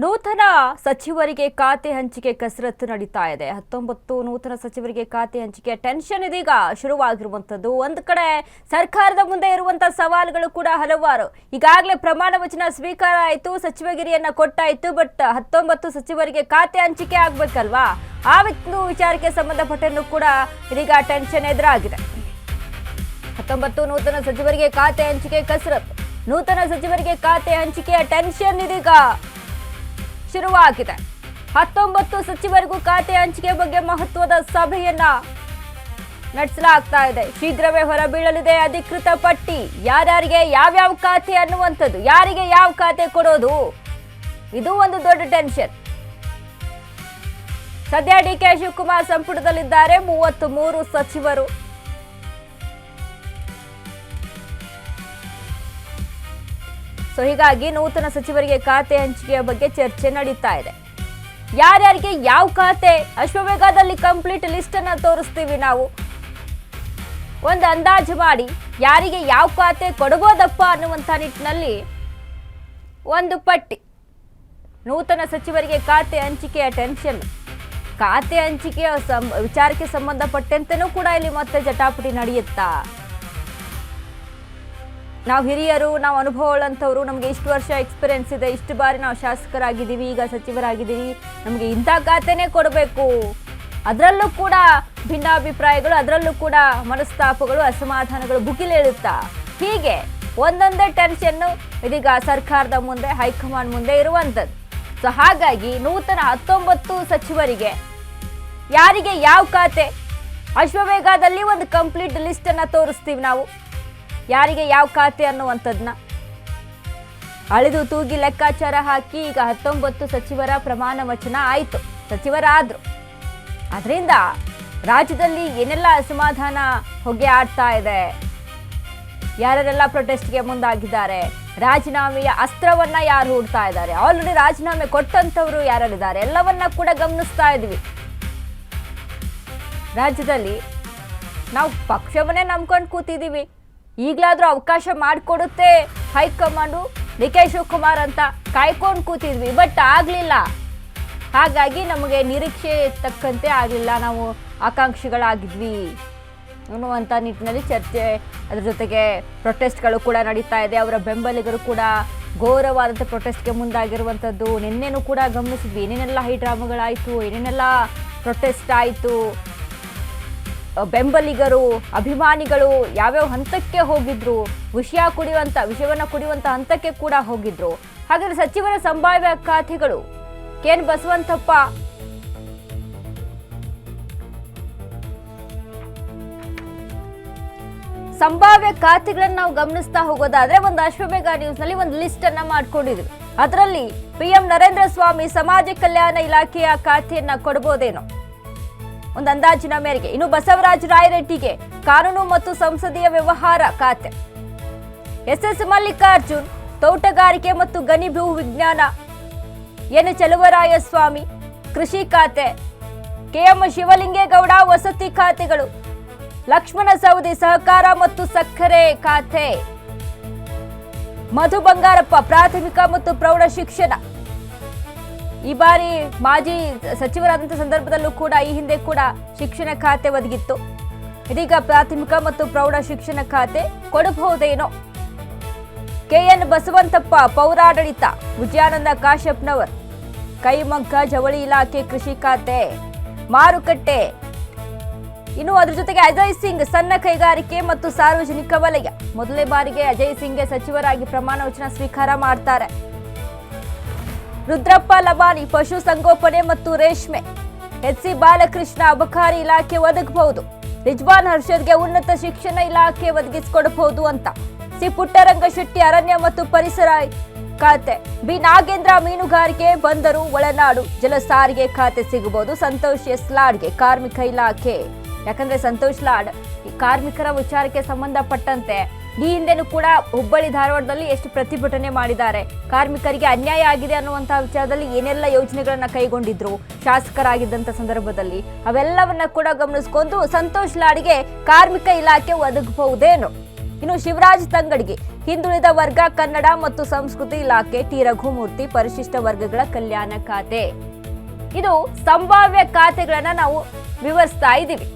ನೂತನ ಸಚಿವರಿಗೆ ಖಾತೆ ಹಂಚಿಕೆ ಕಸರತ್ತು ನಡೀತಾ ಇದೆ. 19 ನೂತನ ಸಚಿವರಿಗೆ ಖಾತೆ ಹಂಚಿಕೆ ಟೆನ್ಷನ್ ಇದೀಗ ಶುರುವಾಗಿರುವಂತದ್ದು. ಒಂದು ಕಡೆ ಸರ್ಕಾರದ ಮುಂದೆ ಇರುವಂತ ಸವಾಲುಗಳು ಕೂಡ ಹಲವಾರು. ಈಗಾಗಲೇ ಪ್ರಮಾಣ ವಚನ ಸ್ವೀಕಾರ ಆಯಿತು, ಸಚಿವಗಿರಿಯನ್ನ ಕೊಟ್ಟಾಯಿತು. ಬಟ್ 19 ಸಚಿವರಿಗೆ ಖಾತೆ ಹಂಚಿಕೆ ಆಗ್ಬೇಕಲ್ವಾ? ಆ ವಿಚಾರಕ್ಕೆ ಸಂಬಂಧಪಟ್ಟನ್ನು ಕೂಡ ಇದೀಗ ಟೆನ್ಷನ್ ಎದುರಾಗಿದೆ. 19 ನೂತನ ಸಚಿವರಿಗೆ ಖಾತೆ ಹಂಚಿಕೆ ಕಸರತ್ತು. ನೂತನ ಸಚಿವರಿಗೆ ಖಾತೆ ಹಂಚಿಕೆಯ ಟೆನ್ಷನ್ ಇದೀಗ ಶುರುವಾಗಿದೆ. 19 ಸಚಿವರಿಗೂ ಖಾತೆ ಹಂಚಿಕೆ ಬಗ್ಗೆ ಮಹತ್ವದ ಸಭೆಯನ್ನ ನಡೆಸಲಾಗ್ತಾ ಇದೆ. ಶೀಘ್ರವೇ ಹೊರಬೀಳಲಿದೆ ಅಧಿಕೃತ ಪಟ್ಟಿ. ಯಾರ್ಯಾರಿಗೆ ಯಾವ್ಯಾವ ಖಾತೆ ಅನ್ನುವಂಥದ್ದು, ಯಾರಿಗೆ ಯಾವ ಖಾತೆ ಕೊಡೋದು, ಇದು ಒಂದು ದೊಡ್ಡ ಟೆನ್ಷನ್. ಸದ್ಯ ಡಿಕೆ ಶಿವಕುಮಾರ್ ಸಂಪುಟದಲ್ಲಿದ್ದಾರೆ 33 ಸಚಿವರು. ಹೀಗಾಗಿ ನೂತನ ಸಚಿವರಿಗೆ ಖಾತೆ ಹಂಚಿಕೆಯ ಬಗ್ಗೆ ಚರ್ಚೆ ನಡೀತಾ ಇದೆ. ಯಾರ್ಯಾರಿಗೆ ಯಾವ ಖಾತೆ ಅಶ್ವವೇಗದಲ್ಲಿ ಕಂಪ್ಲೀಟ್ ಲಿಸ್ಟ್ ಅನ್ನ ತೋರಿಸ್ತೀವಿ. ನಾವು ಒಂದು ಅಂದಾಜು ಮಾಡಿ ಯಾರಿಗೆ ಯಾವ ಖಾತೆ ಕೊಡಬಹುದಪ್ಪ ಅನ್ನುವಂಥ ನಿಟ್ಟಿನಲ್ಲಿ ಒಂದು ಪಟ್ಟಿ. ನೂತನ ಸಚಿವರಿಗೆ ಖಾತೆ ಹಂಚಿಕೆಯ ಟೆನ್ಷನ್. ಖಾತೆ ಹಂಚಿಕೆಯ ವಿಚಾರಕ್ಕೆ ಸಂಬಂಧಪಟ್ಟಂತೆನೂ ಕೂಡ ಇಲ್ಲಿ ಮತ್ತೆ ಜಟಾಪಟಿ ನಡೆಯುತ್ತಾ? ನಾವು ಹಿರಿಯರು, ನಾವು ಅನುಭವಗಳಂಥವ್ರು, ನಮಗೆ ಇಷ್ಟು ವರ್ಷ ಎಕ್ಸ್ಪೀರಿಯನ್ಸ್ ಇದೆ, ಇಷ್ಟು ಬಾರಿ ನಾವು ಶಾಸಕರಾಗಿದ್ದೀವಿ, ಈಗ ಸಚಿವರಾಗಿದ್ದೀವಿ, ನಮಗೆ ಇಂಥ ಖಾತೆನೇ ಕೊಡಬೇಕು. ಅದರಲ್ಲೂ ಕೂಡ ಭಿನ್ನಾಭಿಪ್ರಾಯಗಳು, ಅದರಲ್ಲೂ ಕೂಡ ಮನಸ್ತಾಪಗಳು, ಅಸಮಾಧಾನಗಳು ಭುಗಿಲೇಳುತ್ತಾ. ಹೀಗೆ ಒಂದೊಂದೇ ಟೆನ್ಷನ್ನು ಇದೀಗ ಸರ್ಕಾರದ ಮುಂದೆ, ಹೈಕಮಾಂಡ್ ಮುಂದೆ ಇರುವಂಥದ್ದು. ಹಾಗಾಗಿ ನೂತನ 19 ಸಚಿವರಿಗೆ ಯಾರಿಗೆ ಯಾವ ಖಾತೆ, ಅಶ್ವವೇಗದಲ್ಲಿ ಒಂದು ಕಂಪ್ಲೀಟ್ ಲಿಸ್ಟ್ ಅನ್ನ ತೋರಿಸ್ತೀವಿ ನಾವು. ಯಾರಿಗೆ ಯಾವ ಖಾತೆ ಅನ್ನುವಂಥದ್ದನ್ನ ಅಳೆದು ತೂಗಿ ಲೆಕ್ಕಾಚಾರ ಹಾಕಿ ಈಗ 19 ಸಚಿವರ ಪ್ರಮಾಣ ವಚನ ಆಯಿತು, ಸಚಿವರಾದ್ರು. ಅದರಿಂದ ರಾಜ್ಯದಲ್ಲಿ ಏನೆಲ್ಲ ಅಸಮಾಧಾನ ಹೊಗೆ ಆಡ್ತಾ ಇದೆ, ಯಾರೆಲ್ಲ ಪ್ರೊಟೆಸ್ಟ್ಗೆ ಮುಂದಾಗಿದ್ದಾರೆ, ರಾಜೀನಾಮೆಯ ಅಸ್ತ್ರವನ್ನ ಯಾರು ಹೂಡ್ತಾ ಇದ್ದಾರೆ, ಆಲ್ರೆಡಿ ರಾಜೀನಾಮೆ ಕೊಟ್ಟಂತವ್ರು ಯಾರಿದ್ದಾರೆ, ಎಲ್ಲವನ್ನ ಕೂಡ ಗಮನಿಸ್ತಾ ಇದ್ವಿ. ರಾಜ್ಯದಲ್ಲಿ ನಾವು ಪಕ್ಷವನ್ನೇ ನಂಬ್ಕೊಂಡು ಕೂತಿದ್ದೀವಿ. ಈಗಲಾದ್ರೂ ಅವಕಾಶ ಮಾಡಿಕೊಡುತ್ತೆ ಹೈಕಮಾಂಡು, ಡಿಕೆ ಶಿವಕುಮಾರ್ ಅಂತ ಕಾಯ್ಕೊಂಡು ಕೂತಿದ್ವಿ. ಬಟ್ ಆಗಲಿಲ್ಲ. ಹಾಗಾಗಿ ನಮಗೆ ನಿರೀಕ್ಷೆ ತಕ್ಕಂತೆ ಆಗಲಿಲ್ಲ, ನಾವು ಆಕಾಂಕ್ಷಿಗಳಾಗಿದ್ವಿ ಅನ್ನುವಂಥ ನಿಟ್ಟಿನಲ್ಲಿ ಚರ್ಚೆ. ಅದ್ರ ಜೊತೆಗೆ ಪ್ರೊಟೆಸ್ಟ್ಗಳು ಕೂಡ ನಡೀತಾ ಇದೆ. ಅವರ ಬೆಂಬಲಿಗರು ಕೂಡ ಘೋರವಾದಂಥ ಪ್ರೊಟೆಸ್ಟ್ಗೆ ಮುಂದಾಗಿರುವಂಥದ್ದು ನಿನ್ನೆನೂ ಕೂಡ ಗಮನಿಸಿದ್ವಿ. ಏನೇನೆಲ್ಲ ಹೈ ಡ್ರಾಮಾಗಳಾಯಿತು, ಏನೇನೆಲ್ಲ ಪ್ರೊಟೆಸ್ಟ್ ಆಯಿತು, ಬೆಂಬಲಿಗರು, ಅಭಿಮಾನಿಗಳು ಯಾವ್ಯಾವ ಹಂತಕ್ಕೆ ಹೋಗಿದ್ರು, ವಿಷಯವನ್ನು ಕುಡಿಯುವಂತ ಹಂತಕ್ಕೆ ಕೂಡ ಹೋಗಿದ್ರು. ಹಾಗಾದ್ರೆ ಸಚಿವರ ಸಂಭಾವ್ಯ ಖಾತೆಗಳು ಕೆಎನ್ ಬಸವಂತಪ್ಪ, ಸಂಭಾವ್ಯ ಖಾತೆಗಳನ್ನ ನಾವು ಗಮನಿಸ್ತಾ ಹೋಗೋದಾದ್ರೆ ಒಂದು ಅಶ್ವವೇಗ ನ್ಯೂಸ್ ನಲ್ಲಿ ಒಂದು ಲಿಸ್ಟ್ ಅನ್ನ ಮಾಡ್ಕೊಂಡಿದ್ವಿ. ಅದರಲ್ಲಿ PM ನರೇಂದ್ರ ಸ್ವಾಮಿ ಸಮಾಜ ಕಲ್ಯಾಣ ಇಲಾಖೆಯ ಖಾತೆಯನ್ನ ಕೊಡಬಹುದೇನೋ ಒಂದು ಅಂದಾಜಿನ ಮೇರೆಗೆ. ಇನ್ನು ಬಸವರಾಜ ರಾಯರೆಡ್ಡಿಗೆ ಕಾನೂನು ಮತ್ತು ಸಂಸದೀಯ ವ್ಯವಹಾರ ಖಾತೆ, SS ಮಲ್ಲಿಕಾರ್ಜುನ್ ತೋಟಗಾರಿಕೆ ಮತ್ತು ಗಣಿ ಭೂ ವಿಜ್ಞಾನ, N ಚಲುವರಾಯಸ್ವಾಮಿ ಕೃಷಿ ಖಾತೆ, KM ಶಿವಲಿಂಗೇಗೌಡ ವಸತಿ ಖಾತೆಗಳು, ಲಕ್ಷ್ಮಣ ಸವದಿ ಸಹಕಾರ ಮತ್ತು ಸಕ್ಕರೆ ಖಾತೆ, ಮಧು ಬಂಗಾರಪ್ಪ ಪ್ರಾಥಮಿಕ ಮತ್ತು ಪ್ರೌಢ ಶಿಕ್ಷಣ. ಈ ಬಾರಿ ಮಾಜಿ ಸಚಿವರಾದಂಥ ಸಂದರ್ಭದಲ್ಲೂ ಕೂಡ ಈ ಹಿಂದೆ ಕೂಡ ಶಿಕ್ಷಣ ಖಾತೆ ಒದಗಿತ್ತು. ಇದೀಗ ಪ್ರಾಥಮಿಕ ಮತ್ತು ಪ್ರೌಢ ಶಿಕ್ಷಣ ಖಾತೆ ಕೊಡಬಹುದೇನೋ. KN ಬಸವಂತಪ್ಪ ಪೌರಾಡಳಿತ, ವಿಜಯಾನಂದ ಕಾಶ್ಯಪ್ನವರ್ ಕೈಮಗ್ಗ ಜವಳಿ ಇಲಾಖೆ ಕೃಷಿ ಖಾತೆ, ಮಾರುಕಟ್ಟೆ. ಇನ್ನು ಅದ್ರ ಜೊತೆಗೆ ಅಜಯ್ ಸಿಂಗ್ ಸಣ್ಣ ಕೈಗಾರಿಕೆ ಮತ್ತು ಸಾರ್ವಜನಿಕ ವಲಯ. ಮೊದಲನೇ ಬಾರಿಗೆ ಅಜಯ್ ಸಿಂಗ್ ಸಚಿವರಾಗಿ ಪ್ರಮಾಣ ವಚನ ಸ್ವೀಕಾರ ಮಾಡ್ತಾರೆ. ರುದ್ರಪ್ಪ ಲಬಾನಿ ಪಶು ಸಂಗೋಪನೆ ಮತ್ತು ರೇಷ್ಮೆ, HC ಬಾಲಕೃಷ್ಣ ಅಬಕಾರಿ ಇಲಾಖೆ ಒದಗಬಹುದು, ರಿಜ್ವಾನ್ ಹರ್ಷದ್ಗೆ ಉನ್ನತ ಶಿಕ್ಷಣ ಇಲಾಖೆ ಒದಗಿಸಿಕೊಡಬಹುದು ಅಂತ. ಸಿ ಪುಟ್ಟರಂಗಶೆಟ್ಟಿ ಅರಣ್ಯ ಮತ್ತು ಪರಿಸರ ಖಾತೆ, ಬಿ ನಾಗೇಂದ್ರ ಮೀನುಗಾರಿಕೆ ಬಂದರು ಒಳನಾಡು ಜಲ ಸಾರಿಗೆ ಖಾತೆ ಸಿಗಬಹುದು. ಸಂತೋಷ್ ಎಸ್ ಲಾಡ್ಗೆ ಕಾರ್ಮಿಕ ಇಲಾಖೆ. ಯಾಕಂದ್ರೆ ಸಂತೋಷ್ ಲಾಡ್ ಈ ಕಾರ್ಮಿಕರ ವಿಚಾರಕ್ಕೆ ಸಂಬಂಧಪಟ್ಟಂತೆ ಈ ಹಿಂದೆನೂ ಕೂಡ ಹುಬ್ಬಳ್ಳಿ ಧಾರವಾಡದಲ್ಲಿ ಎಷ್ಟು ಪ್ರತಿಭಟನೆ ಮಾಡಿದ್ದಾರೆ, ಕಾರ್ಮಿಕರಿಗೆ ಅನ್ಯಾಯ ಆಗಿದೆ ಅನ್ನುವಂಥ ವಿಚಾರದಲ್ಲಿ ಏನೆಲ್ಲ ಯೋಜನೆಗಳನ್ನ ಕೈಗೊಂಡಿದ್ರು ಶಾಸಕರಾಗಿದ್ದಂಥ ಸಂದರ್ಭದಲ್ಲಿ, ಅವೆಲ್ಲವನ್ನ ಕೂಡ ಗಮನಿಸಿಕೊಂಡು ಸಂತೋಷ್ ಲಾಡ್ಗೆ ಕಾರ್ಮಿಕ ಇಲಾಖೆ ಒದಗಬಹುದೇನು. ಇನ್ನು ಶಿವರಾಜ್ ತಂಗಡಿಗೆ ಹಿಂದುಳಿದ ವರ್ಗ ಕನ್ನಡ ಮತ್ತು ಸಂಸ್ಕೃತಿ ಇಲಾಖೆ ಟಿ ರಘುಮೂರ್ತಿ ಪರಿಶಿಷ್ಟ ವರ್ಗಗಳ ಕಲ್ಯಾಣ ಖಾತೆ. ಇದು ಸಂಭಾವ್ಯ ಖಾತೆಗಳನ್ನ ನಾವು ವಿವರಿಸ್ತಾ ಇದ್ದೀವಿ.